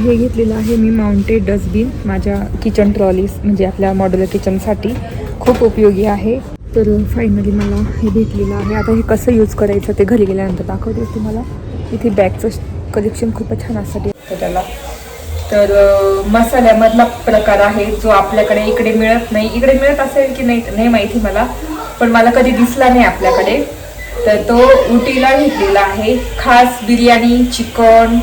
हे घेतलेलं आहे मी माउंटेड डस्टबिन माझ्या किचन ट्रॉलीज म्हणजे आपल्या मॉड्युलर किचनसाठी खूप उपयोगी आहे. तर फायनली मला हे भेटलेलं आहे. आता हे कसं यूज करायचं ते घरी गेल्यानंतर दाखवते तुम्हाला. इथे बॅगचं कलेक्शन खूपच छान असतं त्याला. तर मसाल्यामधला प्रकार आहे जो आपल्याकडे इकडे मिळत नाही. इकडे मिळत असेल की नाही माहिती मला, पण मला कधी दिसला नाही आपल्याकडे. तर तो उटीला घेतलेला आहे. खास बिर्याणी, चिकन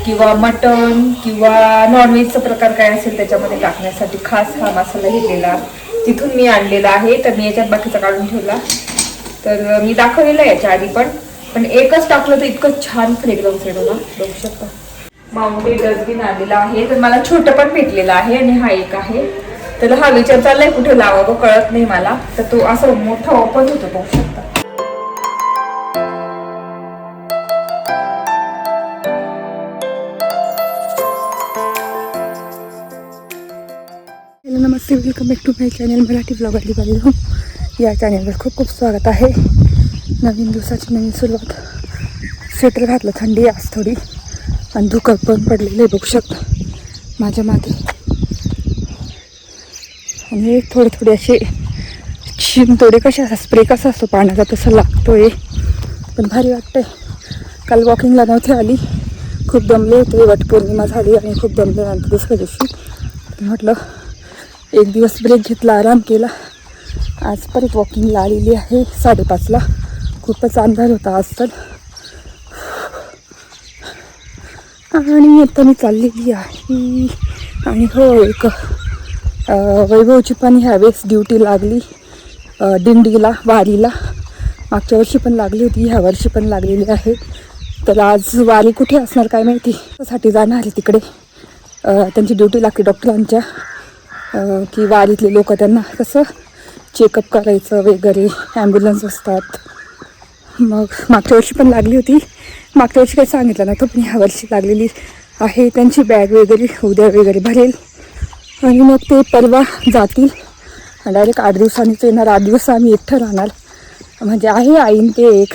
किंवा मटन किंवा नॉनव्हेजचा प्रकार काय असेल त्याच्यामध्ये टाकण्यासाठी खास हा मसाला घेतलेला तिथून मी आणलेला आहे. तर मी याच्यात बाकीचा काढून ठेवला. तर मी दाखवलेलं आहे याच्या आधी पण एकच टाकलं तर इतकं छान फ्रेग्रन्स येतो ना, बघू शकता. माउंटेड डस्टबिन आलेला आहे. तर मला छोटं पण भेटलेलं आहे आणि हा एक आहे. तर हा विचार चाललाय कुठे लावावं कळत नाही मला. तर तो असं मोठा ओपन होतो, बघू शकता. नमस्ते, welcome back to my channel Marathi blogger Diwali home. या चॅनलवर खूप खूप स्वागत आहे. नवीन दिवसाची नवीन सुरुवात. स्वेटर घातलं, थंडी आज थोडी आणि धुकं पण पडलेलं आहे, बघू शकता माझ्या मागे. आणि थोडे असे शिंतोडे कसे असतात, स्प्रे कसा असतो पाण्याचा तसं लागतोय, पण भारी वाटतंय. काल वॉकिंगला नव्हती आली, खूप दमले होते. वटपौर्णिमा झाली आणि खूप दमले. नंतर दुसऱ्या दिवशी म्हटलं एक दिवस ब्रेक घेतला, आराम केला. आज परत वॉकिंगला आलेली आहे 5:30ला. खूपच अंधार होता आज तर. आणि आता मी चाललेली आहे. आणि हो, एक वैभवची पण ह्यावेळेस ड्युटी लागली दिंडीला, वारीला. मागच्या वर्षी पण लागली होती, ह्या वर्षी पण लागलेली आहे. तर आज वारी कुठे असणार काय माहिती, त्यासाठी जाणार आहे तिकडे. त्यांची ड्युटी लागते डॉक्टरांच्या, की वारीतले लोक त्यांना कसं चेकअप करायचं वगैरे, ॲम्ब्युलन्स असतात. मग मागच्या वर्षी पण लागली होती. मागच्या वर्षी काही सांगितलं नव्हतं, पण ह्या वर्षी लागलेली आहे. त्यांची बॅग वगैरे उद्या वगैरे भरेल आणि मग ते परवा जातील. डायरेक्ट 8 दिवसांनीच येणार. 8 दिवस आम्ही एकटं राहणार. म्हणजे आहे आईन ते एक,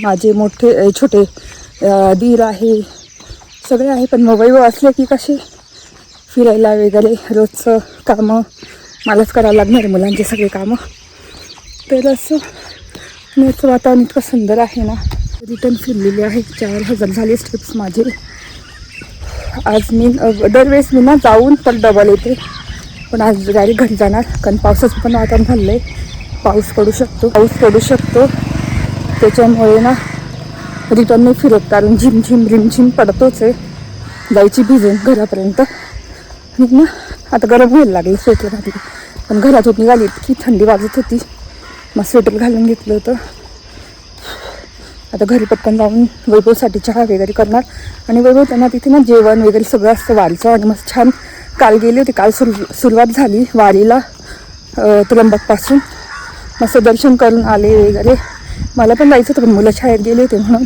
माझे छोटे दीर आहे, सगळे आहे. पण मोबाईल असले की कसे फिरायला वगैरे रोजचं कामं मलाच करावं लागणार आहे, मुलांचे सगळे कामं. तर असं याचं वातावरण इतकं सुंदर आहे ना. रिटर्न फिरलेले आहे. 4000 झाले स्टेप्स माझे. आज मी दरवेळेस मी ना जाऊन तर डबल येते, पण आज डायरेक्ट घरी जाणार. कारण पावसाचं पण वातावरण झालं आहे. पाऊस पडू शकतो त्याच्यामुळे ना रिटर्न नाही फिरत. कारण झिमझिम रिमझिम पडतोच आहे. जायची भिजून घरापर्यंत. ना आता गरम व्हायला लागली, स्वेटर घातली. पण घरातून निघाली इतकी थंडी वाजत होती, मग स्वेटर घालून घेतलं होतं. आता घरी पटकन जाऊन वैभवसाठी चहा वगैरे करणार. आणि वैभव त्यांना तिथे ना जेवण वगैरे सगळं असतं वारीचं. आणि मस्त छान काल गेली होती. काल सुरुवात झाली वारीला त्र्यंबकपासून. मस्त दर्शन करून आले वगैरे. मला पण जायचं होतं, पण मुलं शाळेत गेले होते म्हणून.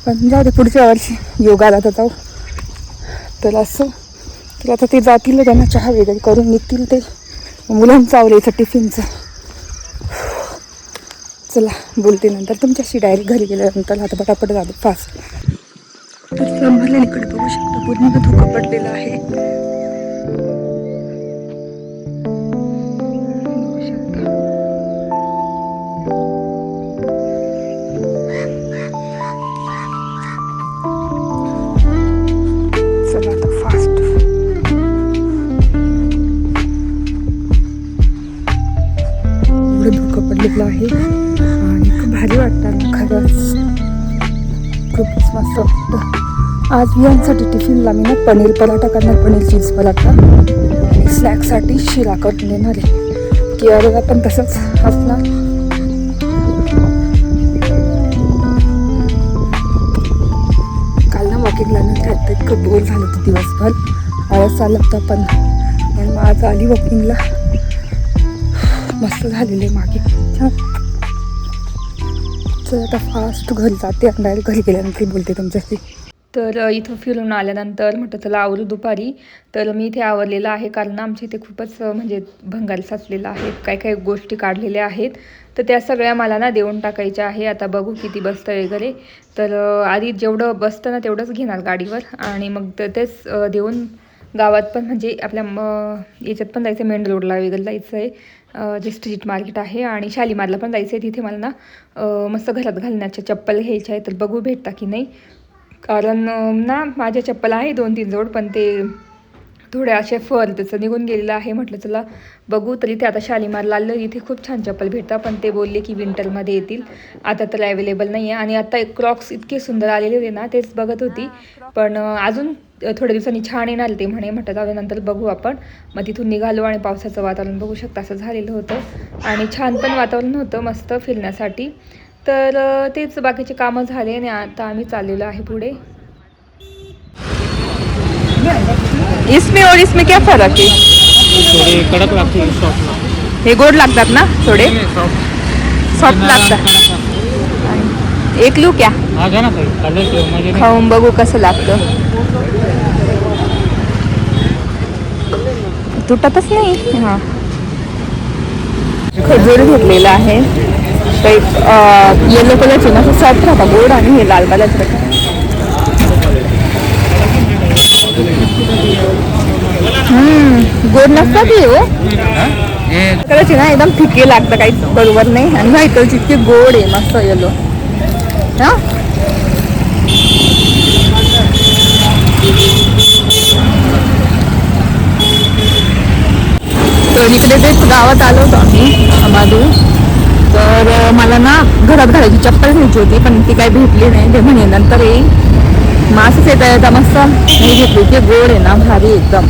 पण जाऊ दे, पुढच्या वर्षी योगाला तर जाऊ. तर असं, तर आता ते जातील, त्यांना चहा वगैरे करून निघतील ते. मुलांचं आवरायचं टिफिनचं. चला बोलते नंतर तुमच्याशी डायरेक्ट घरी गेल्यानंतर. आता पटापट जातो फास्ट. तर संभारलेलीकडे बघू शकता पूर्ण धुकं पडलेलं आहे. चला आता फास्ट. एवढं धुकं पडलेलं आहे आणि खूप भारी वाटतं ना, खरंच खूपच मस्त वाटतं. आज यांसाठी टिफिनला मी ना पनीर पराठा करणार, पनीर चीज पराठा. आणि स्नॅक्ससाठी शिरा करून देणार आहे. कियाला पण तसंच असणार. काल ना वॉकिंगला नंतर इतकं बोर झालं होतं दिवसभर, आळस आला होता. पण आज आली वॉकिंगला, मस्त झालेले मागे छान. चल आता फास्ट घरी जाते आणि डायरेक्ट घरी गेल्यानंतर बोलते तुमच्याशी. तर इथं फिरून आल्यानंतर म्हटलं चला आवरू दुपारी. तर मी इथे आवरलेलं आहे, कारण आमच्या इथे खूपच म्हणजे भंगार साचलेलं आहे. काय काय गोष्टी काढलेल्या आहेत. तर त्या सगळ्या मला ना देऊन टाकायच्या आहे. आता बघू किती बसतं वगैरे. तर आधी जेवढं बसतं ना तेवढंच घेणार गाडीवर आणि मग तेच देऊन गावात पण म्हणजे आपल्या याच्यात पण जायचं, मेन रोडला वगैरे जायचं आहे, जे स्ट्रीट मार्केट आहे. आणि शालीमारला पण जायचं आहे. तिथे मला ना मस्त घरात घालण्याच्या चप्पल घ्यायच्या आहे. तर बघू भेटता की नाही, कारण ना माझ्या चप्पल आहे 2-3 जोड, पण ते थोडे असे फर त्याचं निघून गेलेलं आहे. म्हटलं चला बघू. तरी ते आता शालीमारला आलं, इथे खूप छान चप्पल भेटतात, पण ते बोलले की विंटरमध्ये येतील, आता तर अवेलेबल नाही आहे. आणि आता एक क्रॉक्स इतके सुंदर आलेले होते ना, तेच बघत होती, पण अजून थोड्या दिवसांनी छान येणार ते म्हटलं जाऊ नंतर बघू आपण. मग तिथून निघालो आणि पावसाचं वातावरण बघू शकता असं झालेलं होतं आणि छान पण वातावरण होतं मस्त फिरण्यासाठी. तर तेच बाकीचे कामं झाले आणि आता आम्ही चाललेलो आहे पुढे. इसमें और इसमें क्या फर्क है? थोडे कडक लागते सॉफ्ट. हे गोड लागतात ना थोडे, सॉफ्ट लागतात. एक लू क्या हा घ्या ना ताई, खाऊन बघू कसं लागतं. तुटतच नाही. हां, खजूर घेतलेला आहे, काही येलो कलरचे ना, सॉफ्ट राहता गोड, आणि हे लाल कलरचं गोड नसतात हे हो, कलरचे ना एकदम फिके लागतं, काही बरोबर नाही. आणि व्हाईट कलरची इतके गोड आहे, मस्त येलो. हां, तर इकडे तेच गावात आलो होतो आम्ही आम्हाला. तर मला ना घरात घालायची चप्पल घ्यायची होती, पण ती काही भेटली नाही. ते म्हणे नंतर येईल. मासच येता येता मस्त मी घेतली, की गोड आहे ना, भारी एकदम.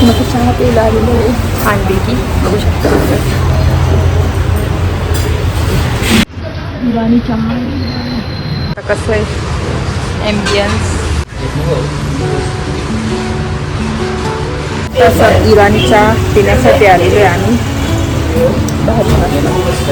मग चहा प्यायला आलेलो आहे छानपैकी, बघू शकता. इराणी चहा. आता कसं आहे ॲम्बियन्स, तसं इराणी चहा पिण्यासाठी आलेलो आहे आम्ही. भारी मस्त.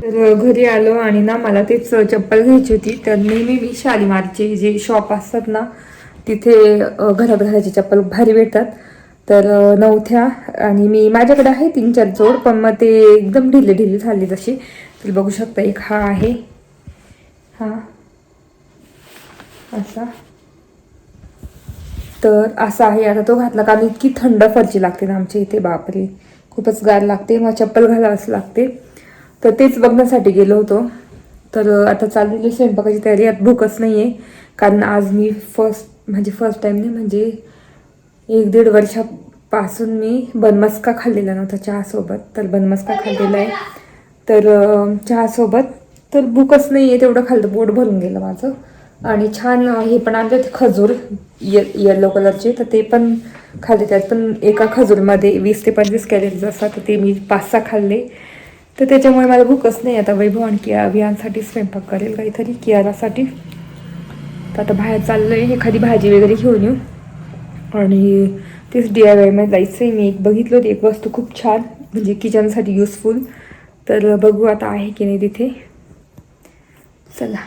तर घरी आलो आणि ना मला तेच चप्पल घ्यायची होती. तर नेहमी मी शालीमारचे जे शॉप असतात ना, तिथे घरात घालायची चप्पल भारी भेटतात. तर नव्हत्या, आणि मी माझ्याकडे आहे 3-4 जोड, पण मग ते एकदम ढिले झाले तसे. तर बघू शकता, एक हा आहे, हा असा. तर असा आहे. आता तो घातला कारण इतकी थंड फरची लागते ना आमच्या इथे, बापरे खूपच गार लागते, मग चप्पल घालावंच लागते. तर तेच बघण्यासाठी गेलो होतो. तर आता चाललेली स्वयंपाकाची तयारी. आता भूकच नाही आहे, कारण आज मी फर्स्ट टाईम नाही, म्हणजे 1-1.5 वर्षापासून मी बनमस्का खाल्लेला नव्हता चहासोबत. तर बनमस्का खाल्लेला आहे, तर चहासोबत. तर भूकच नाही आहे, तेवढं खाल्लं पोट भरून गेलं माझं. आणि छान हे पण आणले होते खजूर, येलो कलरचे, तर ते पण खाल्ले. त्यात पण एका खजूरमध्ये 20 ते 25 कॅलरीज असतात, तर ते मी 5-6 खाल्ले. तर त्याच्यामुळे मला भूकच नाही. आता वैभव आणि अभियानसाठी स्वयंपाक करेल काहीतरी, कियारासाठी. तर आता बाहेर चाललो आहे, एखादी भाजी वगैरे घेऊन येऊ. आणि तेच DIY मध्ये जायचं आहे. मी एक बघितलं होती, एक वस्तू खूप छान, म्हणजे किचनसाठी युजफुल. तर बघू आता आहे की नाही तिथे. चला.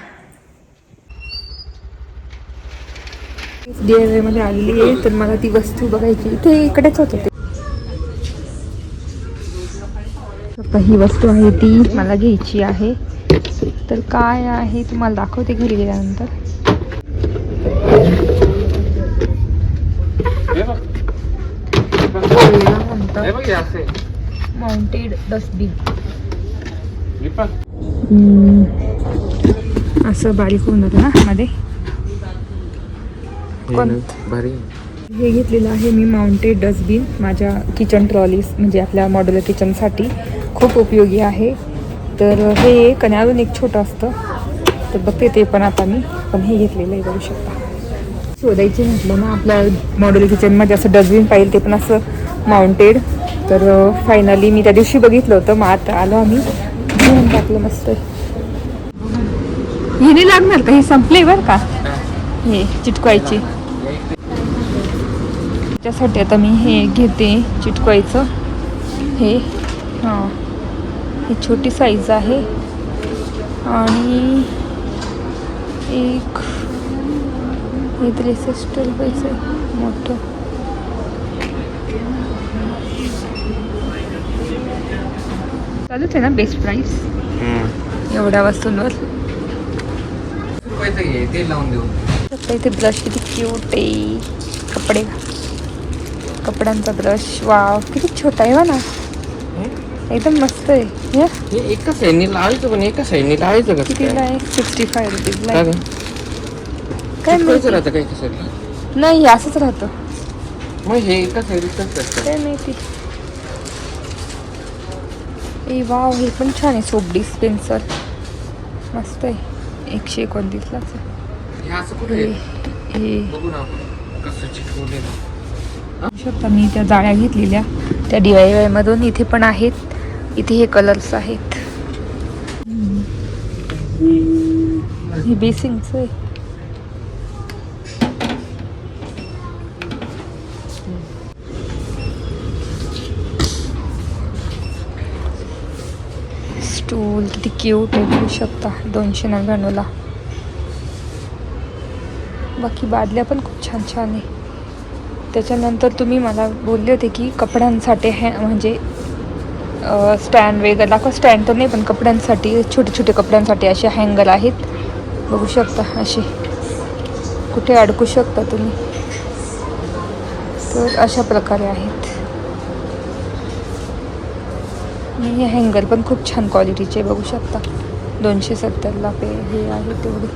DIY मध्ये आलेली आहे, तर मला ती वस्तू बघायची. इथे इकडेच होतं ते. आता ही वस्तू आहे ती मला घ्यायची आहे. तर काय आहे तुम्हाला दाखवते घरी गेल्यानंतर. Mounted dustbin. असं बारीक होऊन जातं ना मध्ये. हे घेतलेलं आहे मी माउंटेड डस्टबिन माझ्या किचन ट्रॉलीज म्हणजे आपल्या मॉड्युलर किचनसाठी खूप उपयोगी आहे. तर हे एक आणि अजून एक छोटं असतं, तर बघते ते पण आता मी पण हे घेतलेलं आहे. बघू शकता. शोधायचे म्हटलं ना आपल्या मॉड्युलर किचनमध्ये असं डस्टबिन पाहिजे, ते पण असं माउंटेड. तर फायनली मी त्या दिवशी बघितलं होतं, मग आता आलो आम्ही घेऊन टाकलं. मस्त हे नाही लागणार का? हे संपले बरं का, हे चिटकवायचे. त्यासाठी आता मी हे घेते चिटकवायचं. हे हां, ही छोटी साईज आहे आणि एक हे 63 रुपयाचं आहे मोठं. चालूच आहे ना बेस्ट प्राईस एवढ्या वस्तूंवर. ते लावून देऊ. इथे ब्रश किती क्यूट आहे. कपड्यांचा ब्रश. वाव किती छोटा आहे ना, एकदम मस्त आहे. हे एका साईडने लावायचं, पण एका साईडने लावायचं का? कितीला आहे? 65 रुपीजला. काय काय माहिती? राहतं काय एका साईडला? नाही असंच राहतं. मग हे एका साईडच असतं. काय माहिती. ए वाव, हे पण छान आहे. सोप डिस्पेन्सर मस्त आहे. 129लाच आहे. हे असं कुठे हे बघू ना कसं चिकटवलेलं. शकता मी त्या जाळ्या घेतलेल्या त्या DIY मधून. इथे पण आहेत. इथे हे कलर्स आहेत. हे बेसिंगचं आहे. स्टूल किती क्यूट आहे, बघू शकता. 299ला. बाकी बादल्या पण खूप छान छान आहे. त्याच्यानंतर तुम्ही मला बोलले होते की कपड्यांसाठी म्हणजे स्टँड वगैरे दाखवा. स्टँड तर नाही, पण कपड्यांसाठी छोटे छोटे कपड्यांसाठी असे हँगर आहेत. बघू शकता, असे कुठे अडकू शकता तुम्ही. तर अशा प्रकारे आहेत. आणि हे हँगर पण खूप छान क्वालिटीचे बघू शकता. 270ला हे आहे तेवढे.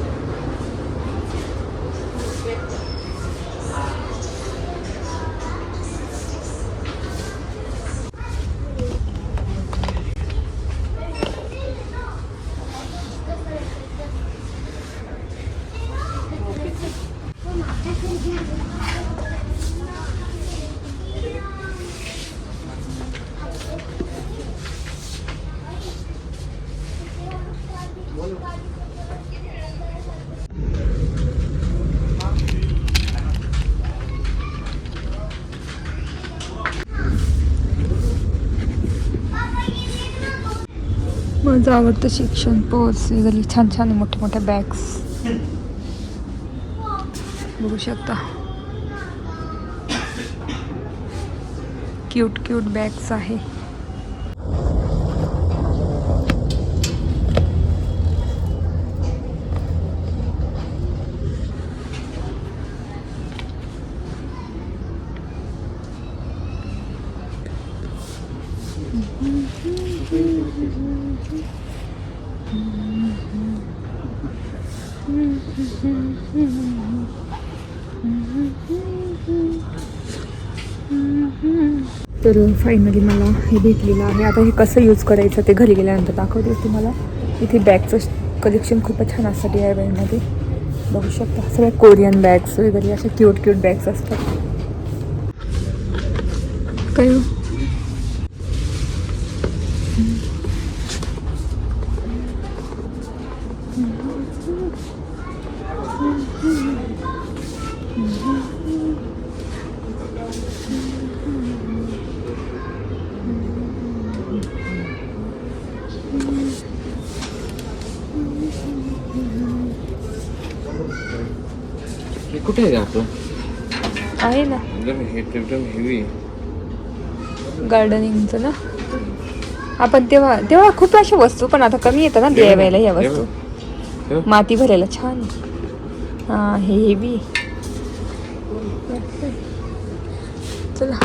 माझं आवडतं शिक्षण पर्स वगैरे छान छान मोठे मोठे बॅग्स बघू शकता. क्यूट क्यूट बॅग्स आहे. तर फायनली मला हे भेटलेलं आहे. आता हे कसं यूज करायचं ते घरी गेल्यानंतर दाखवते तुम्हाला. इथे बॅगचं कलेक्शन खूपच छान असतं DIY मध्ये. बघू शकता सगळ्या कोरियन बॅग्स वगैरे अशा क्यूट क्यूट बॅग्स असतात. काय कुठे आहे आपलं आहे ना एकदम हेवी गार्डनिंगचं ना. आपण तेव्हा तेव्हा खूप अशा वस्तू पण आता कमी येतात ना द्यायला ह्या वस्तू. माती भरायला छान. हा हे हेवी. चला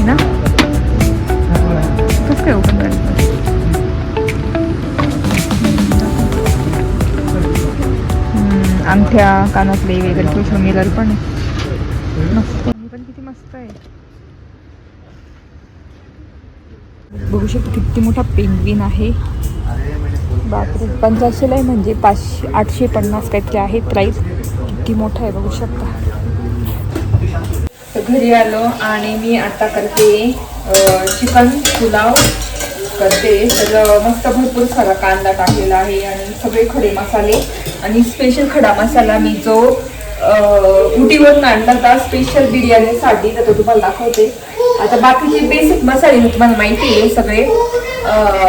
ना कसं काय ओपन करायचं. अंगठ्या कानातले वगैरे सोशल मिरर पण आहे. मस्त पण किती मस्त आहे. बघू शकतो किती मोठा पेंग्विन आहे. बापरे 500ला आहे म्हणजे 850 काहीतरी आहे प्राईस. किती मोठा आहे बघू शकता. तर घरी आलो आणि मी आता करते चिकन पुलाव करते. तर मस्त भरपूर सारा कांदा टाकलेला आहे आणि सगळे खडे मसाले आणि स्पेशल खडा मसाला मी जो उटीवरून आणला होता स्पेशल बिर्याणीसाठी. तर तो तुम्हाला दाखवते. आता बाकीचे बेसिक मसाले तुम्हाला माहिती आहे सगळे.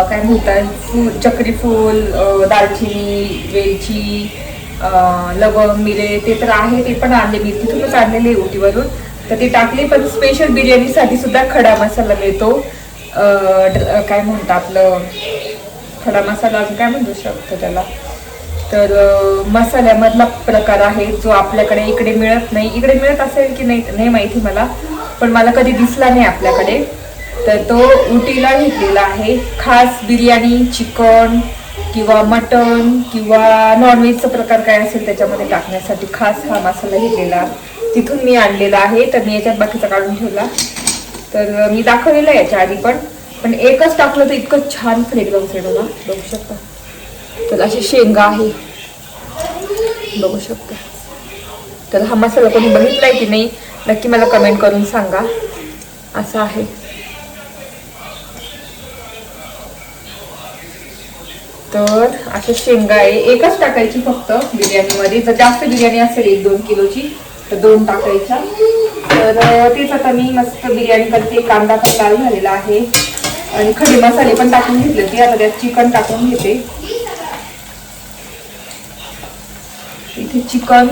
काय म्हणतात चक्री फूल, दालचिनी, वेलची, लवंग, मिरे ते तर आहे. ते पण आणले मी तिथूनच आणलेले उटीवरून. तर ते टाकले. पण स्पेशल बिर्याणीसाठी सुद्धा खडा मसाला मिळतो. काय म्हणतात आपलं खडा मसाला अजून काय म्हणू शकतो त्याला. तर मसाल्यामधला प्रकार आहे जो आपल्याकडे इकडे मिळत नाही. इकडे मिळत असेल की नाही माहिती मला, पण मला कधी दिसला नाही आपल्याकडे. तर तो उटीला घेतलेला आहे. खास बिर्याणी, चिकन किंवा मटन किंवा नॉनव्हेजचा प्रकार काय असेल त्याच्यामध्ये टाकण्यासाठी खास हा मसाला घेतलेला तिथून मी आणलेला आहे. तर मी याच्यात बाकीचा काढून ठेवला. तर मी दाखवलेलं आहे याच्या आधी पण एकच टाकलं तर इतकं छान फ्रेग्रन्स येतो ना बघू शकता. तर अशी शेंगा आहे बघू शकता. तर हा मसाला कोणी बघितलाय की नाही नक्की मला कमेंट करून सांगा. असा आहे. तर अशा शेंगा आहे. एकच टाकायची फक्त बिर्याणीमध्ये. जर जास्त बिर्याणी असेल 1-2 किलोची तर 2 टाकायच्या. तर तेच आता मी मस्त बिर्याणी करते. कांदा पण लाल झालेला आहे आणि खडे मसाले पण टाकून घेतले होते. आता त्यात चिकन टाकून घेते. इथे चिकन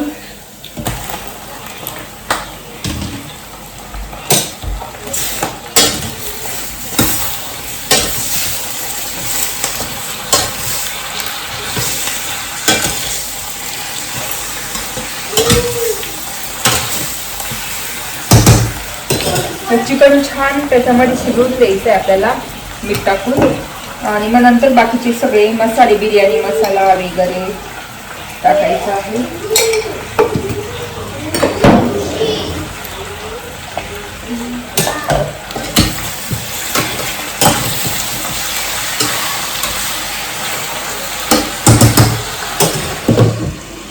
चिकन छान त्याच्यामध्ये शिजवून द्यायचं आहे आपल्याला मीठ टाकून. आणि मग नंतर बाकीचे सगळे मसाले बिर्याणी मसाला वगैरे टाकायचा आहे.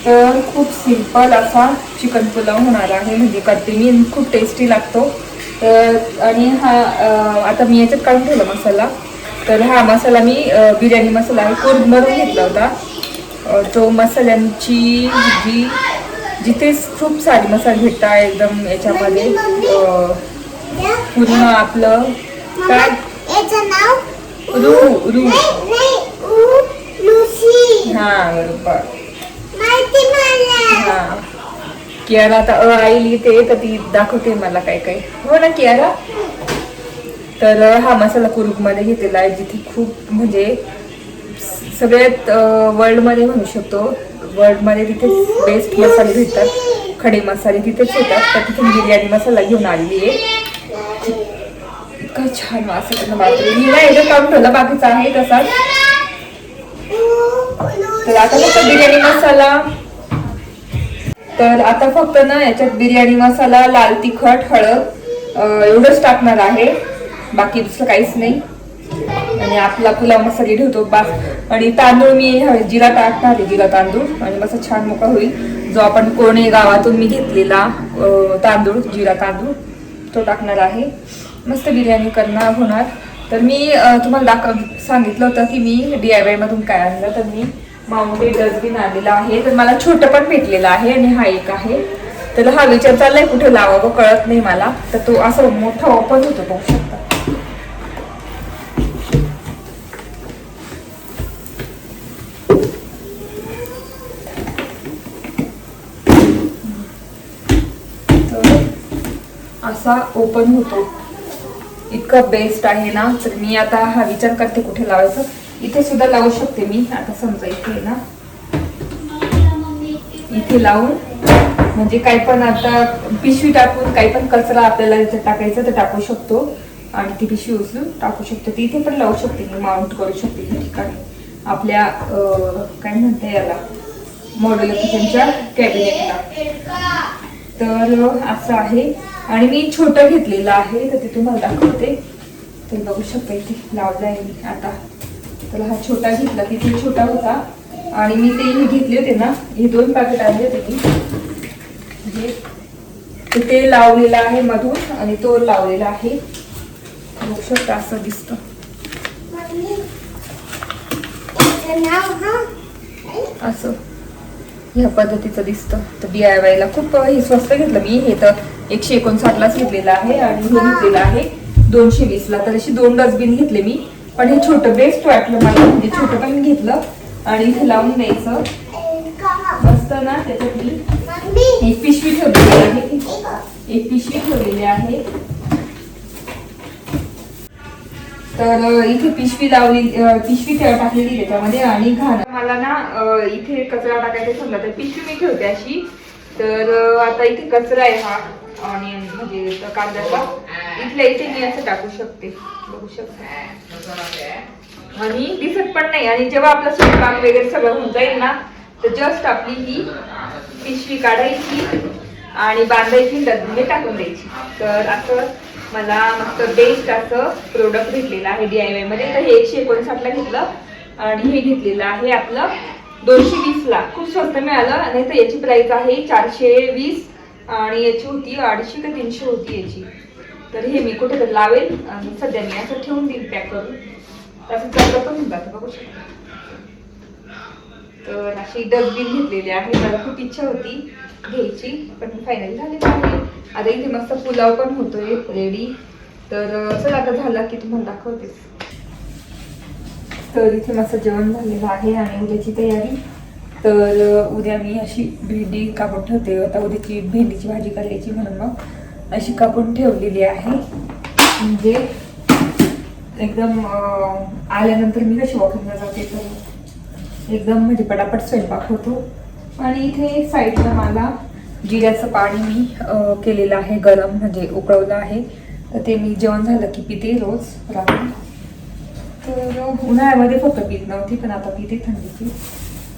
तर खूप सिंपल असा चिकन पुलाव होणार आहे. म्हणजे करते मी. खूप टेस्टी लागतो. आणि हा आता मी याच्यात काढून ठेवला मसाला. तर हा मसाला मी बिर्याणी मसाला कोरड भरून घेतला होता. तो मसाल्यांची जिथे खूप सारे मसाले भेटतात एकदम याच्यामध्ये पूर्ण आपलं काय रू हा बरोबर. हा कियारा आता आई लिहिते तर ती दाखवते मला काय काय. हो ना कियारा. तर हा मसाला कुरूपमध्ये घेतलेला आहे जिथे खूप म्हणजे सगळ्यात वर्ल्डमध्ये म्हणू शकतो. वर्ल्डमध्ये तिथे बेस्ट मसाले भेटतात. खडे मसाले तिथेच होतात. तर तिथून बिर्याणी मसाला घेऊन आलेली आहे. इतका छान वास येतो ना बापरे. मी ना याच्यात काढून ठेवला बाकीचा आहे तसाच. तर आता फक्त बिर्याणी मसाला, तर आता फक्त ना याच्यात बिर्याणी मसाला, लाल तिखट, हळद एवढंच टाकणार आहे, बाकी दुसरं काहीच नाही. आणि आपला पुलाव मसाला ठेवतो बास. आणि तांदूळ मी जिरा टाकणार आहे, जिरा तांदूळ, आणि मस्त छान मोकळा होईल. जो आपण कोणे गावातून मी घेतलेला तांदूळ, जिरा तांदूळ, तो टाकणार आहे. मस्त बिर्याणी करणार होणार. तर मी तुम्हाला सांगितलं होतं की मी DIY मधून काय आणलं. तर मी माउंटेन डस्टबिन आणलेला आहे. तर मला छोटं पण भेटलेलं आहे आणि हा एक आहे. तर हा विचार चाललाय कुठे लावावं कळत नाही मला. तर तो असं मोठा ओपन होतो, बघू शकता. असा ओपन होतो, इतका बेस्ट आहे ना. तर मी आता हा विचार करते कुठे लावायचं. इथे सुद्धा लावू शकते मी. आता समजा इथे ना, इथे लावून म्हणजे काही पण आता पिशवी टाकून काही पण कचरा आपल्याला इथे टाकायचं तर टाकू शकतो. आणि ती पिशवी उचलून टाकू शकतो. ती इथे पण लावू शकते मी, माउंट करू शकते या ठिकाणी आपल्या काय म्हणते याला, मॉड्युलर किचनच्या कॅबिनेटला. तर असं आहे. आणि मी छोटं घेतलेलं आहे, तर ते तुम्हाला दाखवते. तर बघू शकता इथे लावलं आहे मी आता. तर हा छोटा घेतला, तिथे छोटा होता. आणि मी ते घेतले होते ना, हे 2 पॅकेट आणले होते मी, म्हणजे ते लावलेलं आहे मधून आणि तो लावलेला आहे. बघू शकता असं दिसतं. असं ह्या पद्धतीचं दिसतं. तर DIY ला खूप हे स्वस्त घेतलं मी. हे तर 159लाच घेतलेलं आहे आणि हे घेतलेलं आहे 220ला. तर अशी 2 डस्टबिन घेतले मी. पण हे छोटं बेस्ट वाटलं मला, म्हणजे छोटं पण घेतलं. आणि इथे लावून द्यायचं मस्त ना. त्याच्यात मी एक पिशवी ठेवलेली आहे, एक पिशवी ठेवलेली आहे. तर इथे पिशवी लावली, पिशवी टाकलेली त्याच्यामध्ये. आणि घाण मला ना इथे कचरा टाकायचा समजा तर पिशवी मी ठेवते अशी. तर आता इथे कचरा आहे हा, आणि म्हणजे कांद्याचा, इथल्या इथे मी असं टाकू शकते, बघू शकते. आणि दिसत पण नाही. आणि जेव्हा आपला स्वयंपाक वगैरे सगळं होऊन जाईल ना, तर जस्ट आपली ही पिशवी काढायची आणि बांधायची, डस्टबिनमध्ये टाकून द्यायची. तर असं मला मस्त बेस्ट असं प्रोडक्ट भेटलेलं आहे DIY मध्ये. तर हे 159ला घेतलं आणि हे घेतलेलं आहे आपलं 220ला. खूप स्वस्त मिळालं. आणि तर याची प्राइस आहे 420 आणि याची होती 250 का 300 होती याची. तर हे मी कुठेतरी लावेल आणि सध्या मी असं ठेवून देईल पॅक करून. तसं चांगलं पण होऊन जातं, बघू शकता. तर अशी डस्टबिन घेतलेली आहे. मला खूप इच्छा होती घ्यायची, पण फायनली झालेली आहे. आता इथे मस्त पुलाव पण होतोय रेडी. तर चला आता झाला की तुम्हाला दाखवतेच. तर इथे मस्त जेवण झालेलं आहे आणि उद्याची तयारी. तर उद्या मी अशी भेंडी कापून ठेवते. आता उद्याची भेंडीची भाजी करायची म्हणून मग अशी कापून ठेवलेली आहे. म्हणजे एकदम आल्यानंतर मी कशी वॉकिंगला जाते तर एकदम म्हणजे पटापट स्वयंपाक होतो. आणि इथे साईडला मला जिऱ्याचं पाणी मी केलेलं आहे गरम, म्हणजे उकळवलं आहे. तर ते मी जेवण झालं की पिते रोज रात्री. तर उन्हाळ्यामध्ये फक्त पीत नव्हती, पण आता पिते थंडीची.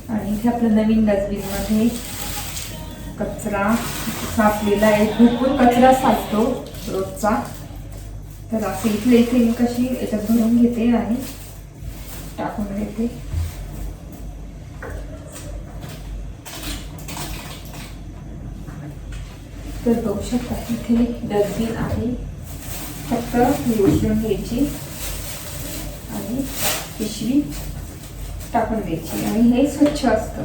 आणि इथे आपलं नवीन डस्टबिनमध्ये कचरा साचलेला आहे. भरपूर कचरा साचतो रोजचा. तर असं इथे मी कशी याच्यात भरून घेते आणि टाकून देते. तर बघू शकता इथे डस्टबिन आहे. फक्त उचलून घ्यायची आणि पिशवी टाकून द्यायची आणि हे स्वच्छ असतं.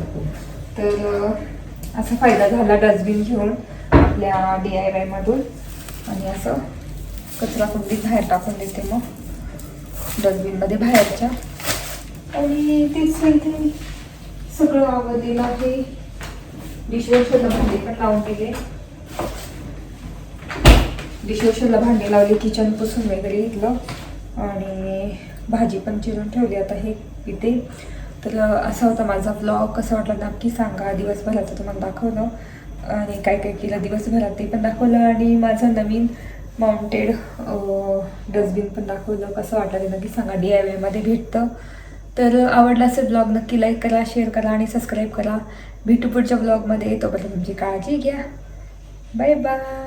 तर असा फायदा झाला डस्टबिन घेऊन आपल्या DIY मधून. आणि असं कचरा कुंडीत बाहेर टाकून देते मग डस्टबिनमध्ये बाहेरच्या. आणि तेच इथे सगळं आवडलेलं आहे. डिशवॉशरला भांडे पण लावून दिले, डिशवॉशरला भांडे लावले, किचन पुसून वगैरे घेतलं आणि भाजी पण चिरून ठेवली. आता हे पिते. तर असा होता माझा ब्लॉग. कसा वाटला नक्की सांगा. दिवसभराचं तुम्हाला दाखवलं आणि काय काय केलं दिवसभरात ते पण दाखवलं. आणि माझं नवीन माउंटेड डस्टबिन पण दाखवलं. कसं वाटलं ते नक्की सांगा. DIY मध्ये भेटतं. तर आवडला असेल ब्लॉग नक्की लाईक करा, शेअर करा आणि सबस्क्राईब करा. भेटू पुढच्या ब्लॉगमध्ये. तोपर्यंत तुमची काळजी घ्या. Bye bye.